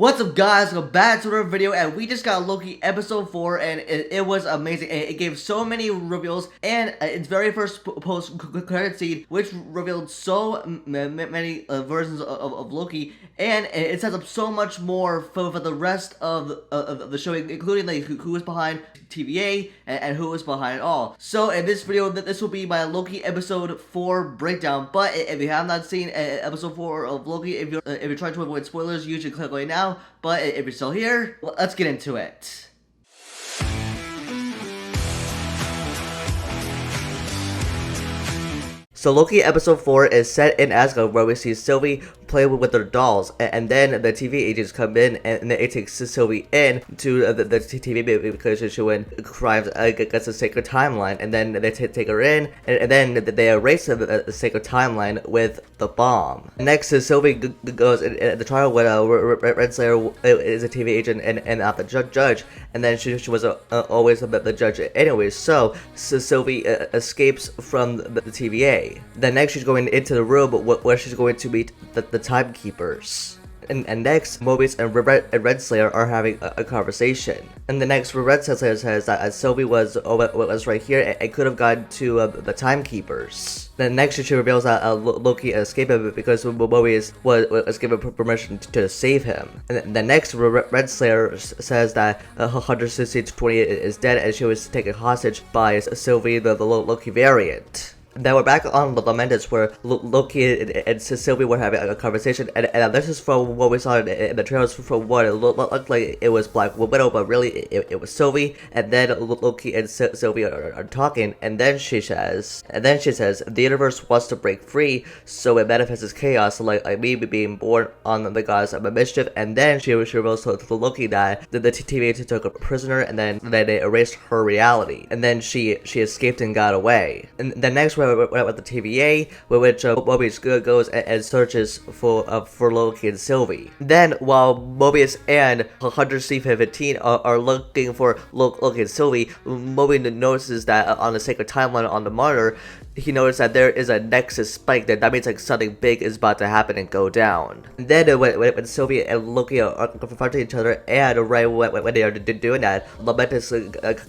What's up, guys? Welcome back to another video, and we just got Loki episode 4, and it was amazing. It gave so many reveals, and its very first post-credit scene, which revealed so many versions of Loki, and it sets up so much more for the rest of the show, including like who was behind TVA and who was behind it all. So in this video, this will be my Loki episode 4 breakdown. But if you have not seen episode 4 of Loki, if you're trying to avoid spoilers, you should click away now. But if you're still here, let's get into it. So Loki episode 4 is set in Asgard, where we see Sylvie play with their dolls, and then the TV agents come in, and they take Sylvie in to the TV because she's doing crimes against the sacred timeline, and then they take her in, and then they erase the sacred timeline with the bomb. Next is Sylvie goes in the trial when Renslayer is a TV agent and not the judge, and then she was always the judge anyway, so Sylvie escapes from the TVA. Then next she's going into the room where she's going to meet the timekeepers. And next, Mobius and Renslayer are having a conversation. And the next, Renslayer says that Sylvie was right here and could have gone to the timekeepers. Then next, she reveals that Loki escaped because Mobius was given permission to save him. And then next, Renslayer says that 160-20 is dead and she was taken hostage by Sylvie, the Loki variant. Then we're back on Lamentus, where Loki and Sylvie were having a conversation, and this is from what we saw in the trailers. From what it looked like, it was Black Widow, but really it was Sylvie. And then Loki and Sylvie are talking, and then she says, the universe wants to break free, so it manifests as chaos, like me being born on the gods of mischief. And then she reveals to Loki that the TVA took a prisoner, and then they erased her reality, and then she escaped and got away. And then next, with the TVA, which Mobius goes and searches for Loki and Sylvie. Then, while Mobius and Hunter C-15 are looking for Loki and Sylvie, Mobius notices that on the sacred timeline on the monitor, he noticed that there is a nexus spike. That means like something big is about to happen and go down. And then when Sylvie and Loki are confronting each other, and right when they are doing that, Lamentus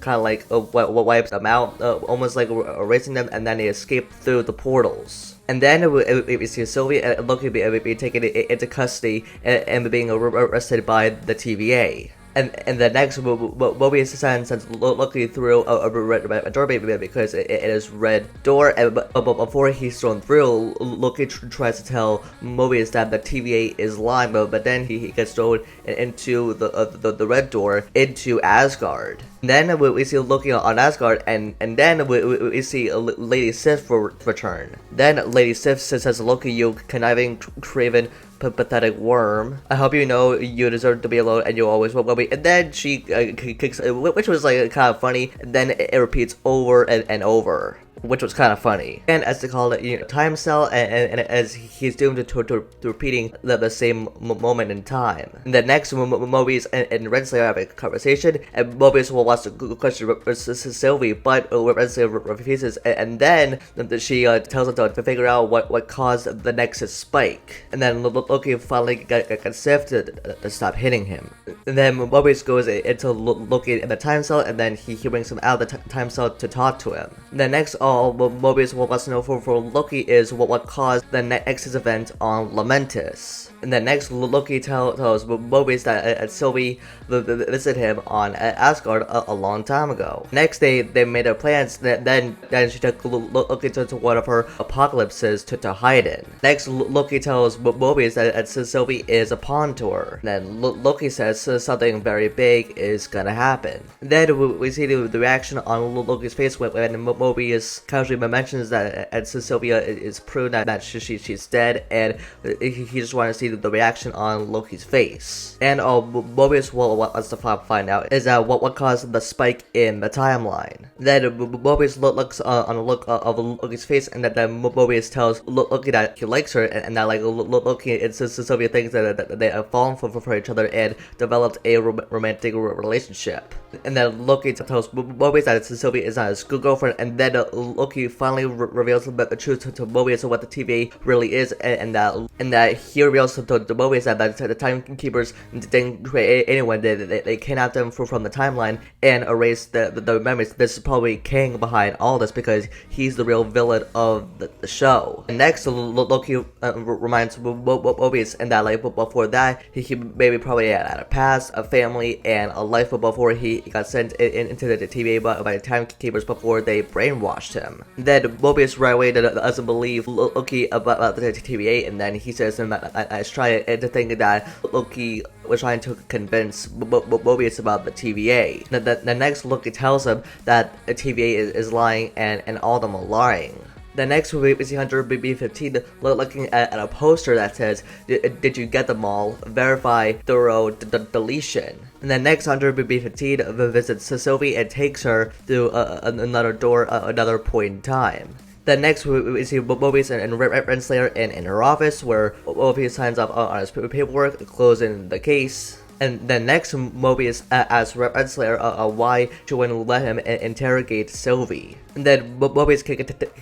kind of like wipes them out, almost like erasing them, and then they escape through the portals. And then we see Sylvie and Loki be taken into custody and being arrested by the TVA. And the next, Mobius sends Loki through a red door because it is red door. But before he's thrown through, Loki tries to tell Mobius that the TVA is lying, but then he gets thrown into the red door into Asgard. Then we see Loki on Asgard, and then we see Lady Sif return. Then Lady Sif says, "Loki, you conniving, craven, pathetic worm. I hope you know you deserve to be alone, and you always will be." And then she kicks, which was like kind of funny. And then it repeats over and over, which was kind of funny. And as they call it, time cell, and as he's doomed to repeating the same moment in time. And the next, Mobius and Renslayer have a conversation, and Mobius wants to question Sylvie, but Renslayer refuses, and then she tells him to figure out what caused the Nexus spike. And then Loki finally gets Sif to stop hitting him. And then Mobius goes into Loki in the time cell, and then he brings him out of the time cell to talk to him. And then next, Mobius wants to know for Loki is what caused the Nexus event on Lamentus. And then next, Loki tells Mobius that Sylvie visited him on Asgard a long time ago. Next, they made their plans. Then she took Loki to one of her apocalypses to hide in. Next, Loki tells Mobius that Sylvie is a pawn to her. Then Loki says something very big is gonna happen. Then we see the reaction on Loki's face when Mobius casually mentions that Sylvia is proved that she's dead, and he just wants to see the reaction on Loki's face. And Mobius wants to find out is that what caused the spike in the timeline. Then Mobius looks on the look of Loki's face, and then Mobius tells Loki that he likes her, and that like Loki and Sylvia thinks that they have fallen for each other and developed a romantic relationship. And then Loki tells Mobius that Sylvia is not his girlfriend, and then Loki finally reveals the truth to Mobius of what the TVA really is, and that he reveals to Mobius that the timekeepers didn't create anyone. They kidnapped them from the timeline and erased the memories. This is probably Kang behind all this because he's the real villain of the show. And next, Loki reminds Mobius and that like before that he maybe probably had a past, a family, and a life before he got sent into the TVA by the timekeepers before they brainwashed him. Then Mobius right away doesn't believe Loki about the TVA, and then he says that I try to think that Loki was trying to convince Mobius about the TVA. The next Loki tells him that the TVA is lying and all of them are lying. The next we see Hunter B15 looking at a poster that says, "Did you get them all? Verify thorough deletion." And then next Hunter B15 visits Sylvie and takes her through another door, another point in time. Then next we see Mobius and Renslayer in her office where Mobius signs off on his paperwork, closing the case. And then next, Mobius asks Renslayer why she wouldn't let him interrogate Sylvie. And then Mobius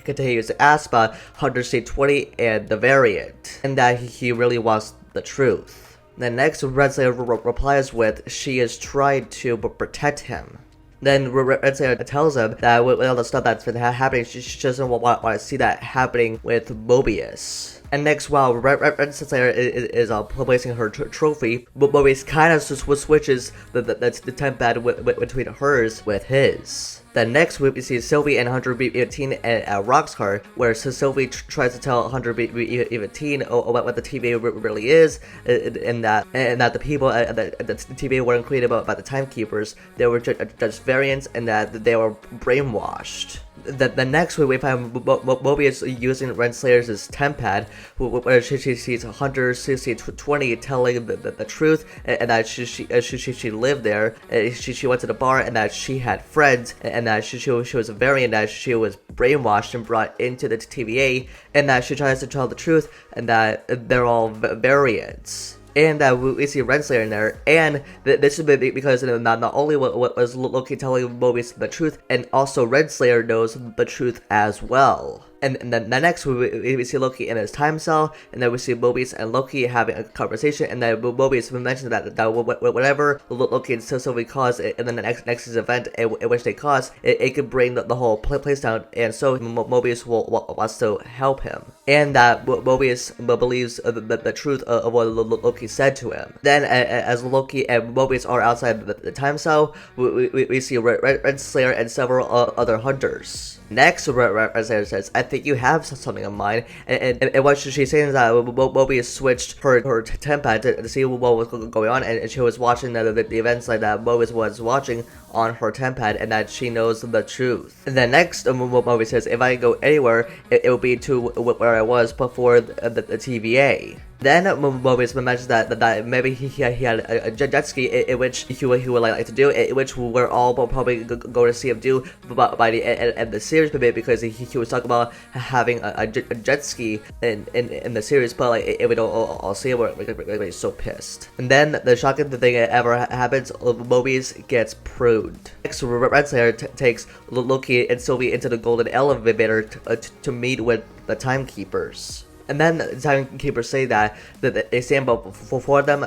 continues to ask about Hunter C20 and the variant, and that he really wants the truth. Then next, Renslayer replies with, she is trying to protect him. Then Renslayer tells him that with all the stuff that's been happening, she doesn't want to see that happening with Mobius. And next, while Renslayer is placing her trophy, Mobius kind of switches the temp pad between hers with his. Then next we see Sylvie and Hunter B15 at Roxxcar, where Sylvie tries to tell Hunter B15 what the TVA really is, and that the people at the TVA weren't created by the timekeepers. They were just variants, and that they were brainwashed. The next we find Mobius using Renslayer's temp pad, where she sees Hunter CC20 telling the truth, and that she lived there. She went to the bar, and that she had friends, and that she was a variant, that she was brainwashed and brought into the TVA, and that she tries to tell the truth, and that they're all variants. And that we see Renslayer in there, and this is because not only was Loki telling Mobius the truth, and also Renslayer knows the truth as well. And then next we see Loki in his time cell, and then we see Mobius and Loki having a conversation, and then Mobius mentions that whatever Loki and Sylvie cause in the next event in which they cause, it could bring the whole place down, and so Mobius wants to help him. And that Mobius believes the truth of what Loki said to him. Then as Loki and Mobius are outside the time cell, we see Renslayer and several other hunters. Next, Renslayer says, I think you have something in mind, and what she's saying is that Mobius switched her temp pad to see what was going on, and she was watching the events like that Mobius was watching on her temp pad, and that she knows the truth. And then next, Mobius says, if I go anywhere, it will be to where I was before the TVA. Then Mobius mentions that maybe he had a jet ski in which he would like to do, in which we're all probably going to see him do by the end of the series, because he was talking about having a jet ski in the series, but like if we don't all see it, we're so pissed. And then the shocking thing that ever happens, Mobius gets pruned. Next, Renslayer takes Loki and Sylvie into the golden elevator to meet with the timekeepers. And then the timekeepers say that they stand before them,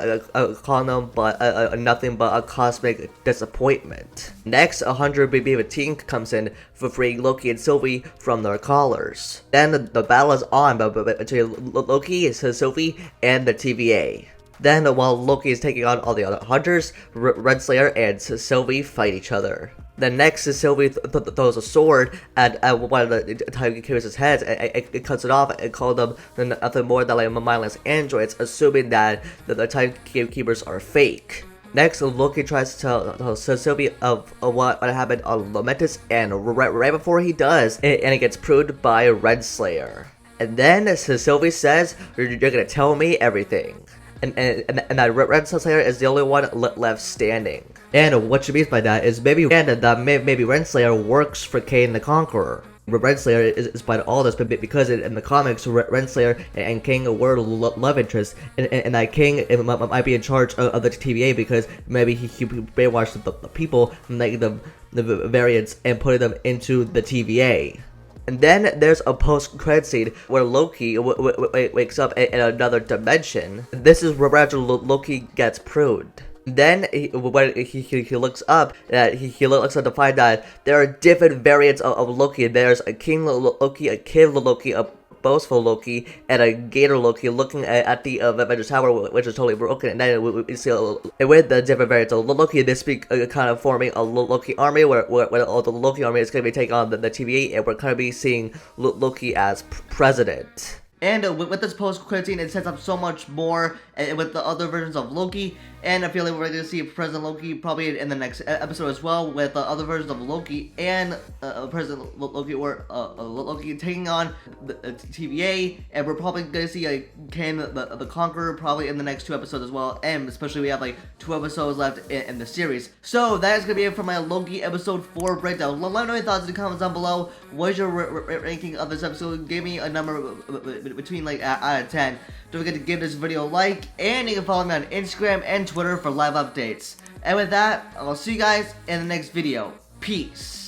calling them but nothing but a cosmic disappointment. Next, 100 B15 comes in for freeing Loki and Sylvie from their collars. Then the battle is on between Loki, Sylvie, and the TVA. Then, while Loki is taking on all the other hunters, Renslayer and Sylvie fight each other. Then next, Sylvie throws a sword at one of the timekeepers' heads, and it cuts it off and calls them nothing more than like mindless androids, assuming that the timekeepers are fake. Next, Loki tries to tell Sylvie of what happened on Lamentus, and right before he does, and it gets proved by Renslayer. And then Sylvie says, "You're gonna tell me everything." And that Renslayer is the only one left standing. And what she means by that is maybe Renslayer works for Kang the Conqueror. Renslayer is by all this, but because in the comics, Renslayer and Kang were love interests, and that Kang might be in charge of the TVA because maybe he brainwashed the people, making them the variants and putting them into the TVA. And then there's a post-credit scene where Loki wakes up in another dimension. This is where Loki gets pruned. Then when he looks up, he looks up to find that there are different variants of Loki. There's a King Loki, a Kid Loki, a boastful Loki, and a Gator Loki looking at the Avengers Tower, which is totally broken. And then we see with the different variants of Loki, this be kind of forming a Loki army, where all the Loki army is going to be taking on the TVA, and we're going to be seeing Loki as president. And with this post-credit scene, it sets up so much more with the other versions of Loki. And I feel like we're going to see President Loki probably in the next episode as well, with the other versions of Loki and President Loki, or Loki taking on the TVA. And we're probably going to see Kang the Conqueror probably in the next 2 episodes as well. And especially we have like 2 episodes left in the series. So that is going to be it for my Loki episode 4 breakdown. Let me know your thoughts in the comments down below. What is your ranking of this episode? Give me a number between like out of 10. Don't forget to give this video a like, and you can follow me on Instagram and Twitter for live updates. And with that, I'll see you guys in the next video. Peace.